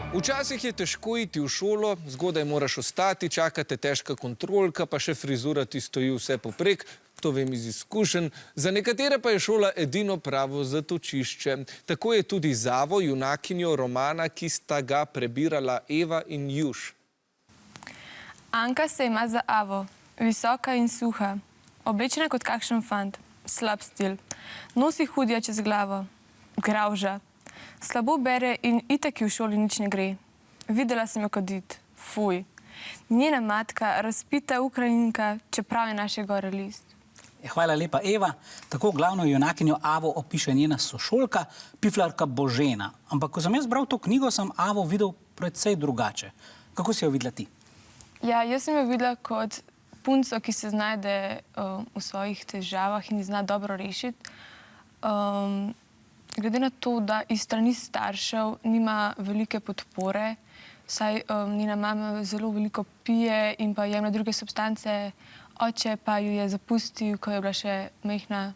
Včasih je težko iti v šolo, zgodaj moraš ostati, čakate težka kontrolka, pa še frizura ti stoji vse poprek, to vem iz izkušenj. Za nekatere pa je šola edino pravo zatočišče. Tako je tudi z Avo, junakinjo romana, ki sta ga prebirala Eva in Juš. Anka se ima za Avo, visoka in suha, oblečena kot kakšen fant, slab stil, nosi hudja čez glavo, gravža. Slabo bere in itak v šoli nič ne gre. Videla sem jo kadit. Fuj. Njena matka, razpita Ukrajinka, čeprav je naše gore list. Hvala lepa, Eva. Tako glavno junakinjo Avo opiše njena sošolka, piflarka Božena. Ampak ko sem jaz bral to knjigo, sem Avo videl predvsej drugače. Kako si jo videla ti? Ja, jaz sem jo videla kot punco, ki se znajde v svojih težavah in jih zna dobro rešiti. Glede na to, da iz strani staršev nima velike podpore, saj njena mama zelo veliko pije in pa jemlje druge substance, oče pa jo je zapustil, ko je bila še majhna,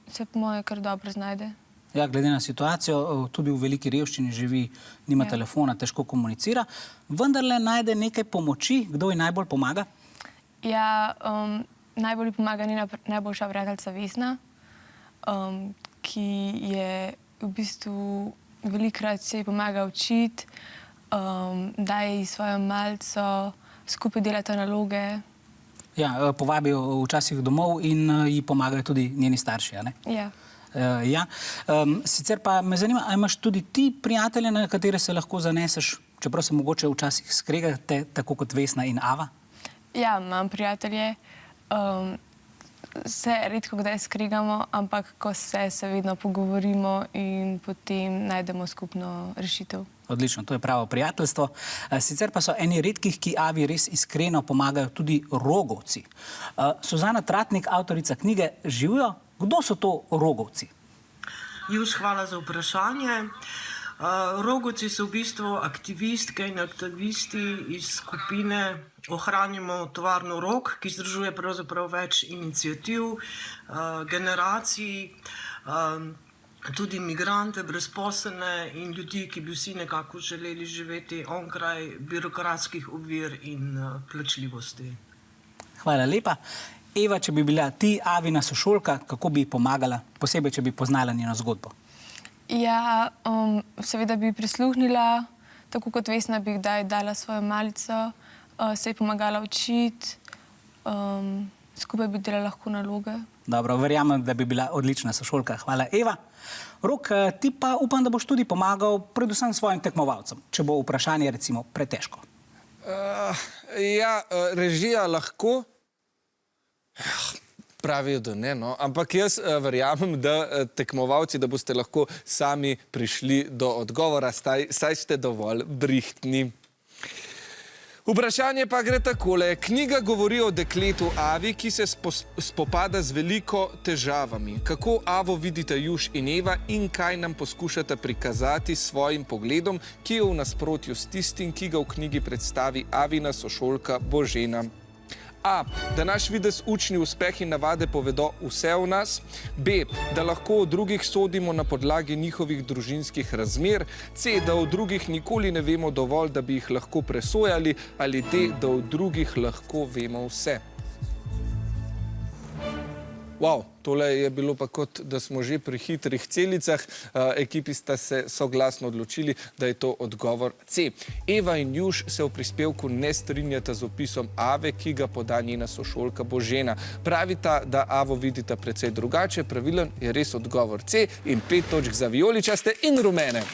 se po moje kar dobro znajde. Ja, glede na situacijo, tudi v veliki revščini živi, nima telefona, težko komunicira, vendarle najde nekaj pomoči. Kdo ji najbolj pomaga? Ja, najbolj ji pomaga njena najboljša prijateljica Vesna, ki je v bistvu velikokrat se ji pomaga učiti, daje ji svojo malico, skupaj delata naloge. Ja, povabijo včasih domov in ji pomagajo tudi njeni starši, a ne? Ja. Ja. Sicer pa me zanima, a imaš tudi ti prijatelje, na katere se lahko zaneseš, čeprav se mogoče včasih skregate, tako kot Vesna in Ava? Ja, imam prijatelje. Se redko kdaj skregamo, ampak ko se vedno pogovorimo in potem najdemo skupno rešitev. Odlično, to je pravo prijateljstvo. Sicer pa so eni redkih, ki Avi res iskreno pomagajo, tudi rogovci. Suzana Tratnik, avtorica knjige, živijo. Kdo so to rogovci? Juž, hvala za vprašanje. Rogovci so v bistvu aktivistke in aktivisti iz skupine Ohranimo tovarno Rog, ki združuje pravzaprav več iniciativ, generacij, tudi migrante, brezposelne in ljudi, ki bi vsi nekako želeli živeti onkraj birokratskih ovir in plačljivosti. Hvala lepa. Eva, če bi bila ti Avina sošolka, kako bi pomagala, posebej, če bi poznala njeno zgodbo? Ja, seveda bi prisluhnila, tako kot Vesna bi kdaj dala svojo malico, se ji pomagala učiti, skupaj bi delala lahko naloge. Dobro, verjamem, da bi bila odlična sošolka. Hvala, Eva. Rok, ti pa upam, da boš tudi pomagal predvsem svojim tekmovalcem, če bo vprašanje recimo pretežko. Ja, režija lahko. Pravijo, da ne, no. Ampak jaz verjamem, da tekmovalci, da boste lahko sami prišli do odgovora, saj ste dovolj brihtni. Vprašanje pa gre takole. Knjiga govori o dekletu Avi, ki se spopada z veliko težavami. Kako Avo vidita Juž in Eva in kaj nam poskušata prikazati s svojim pogledom, ki je v nasprotju s tistim, ki ga v knjigi predstavi Avina sošolka Božena. A. Da naš videz učni uspeh in navade povedo vse o nas. B. Da lahko o drugih sodimo na podlagi njihovih družinskih razmer. C. Da o drugih nikoli ne vemo dovolj, da bi jih lahko presojali. Ali D. Da o drugih lahko vemo vse. Wow, tole je bilo pa kot, da smo že pri hitrih celicah. Ekipi sta se soglasno odločili, da je to odgovor C. Eva in Juž se v prispevku ne strinjata z opisom Ave, ki ga poda njena sošolka Božena. Pravita, da Avo vidita precej drugače. Pravilen je res odgovor C in 5 točk za vijoličaste in rumene.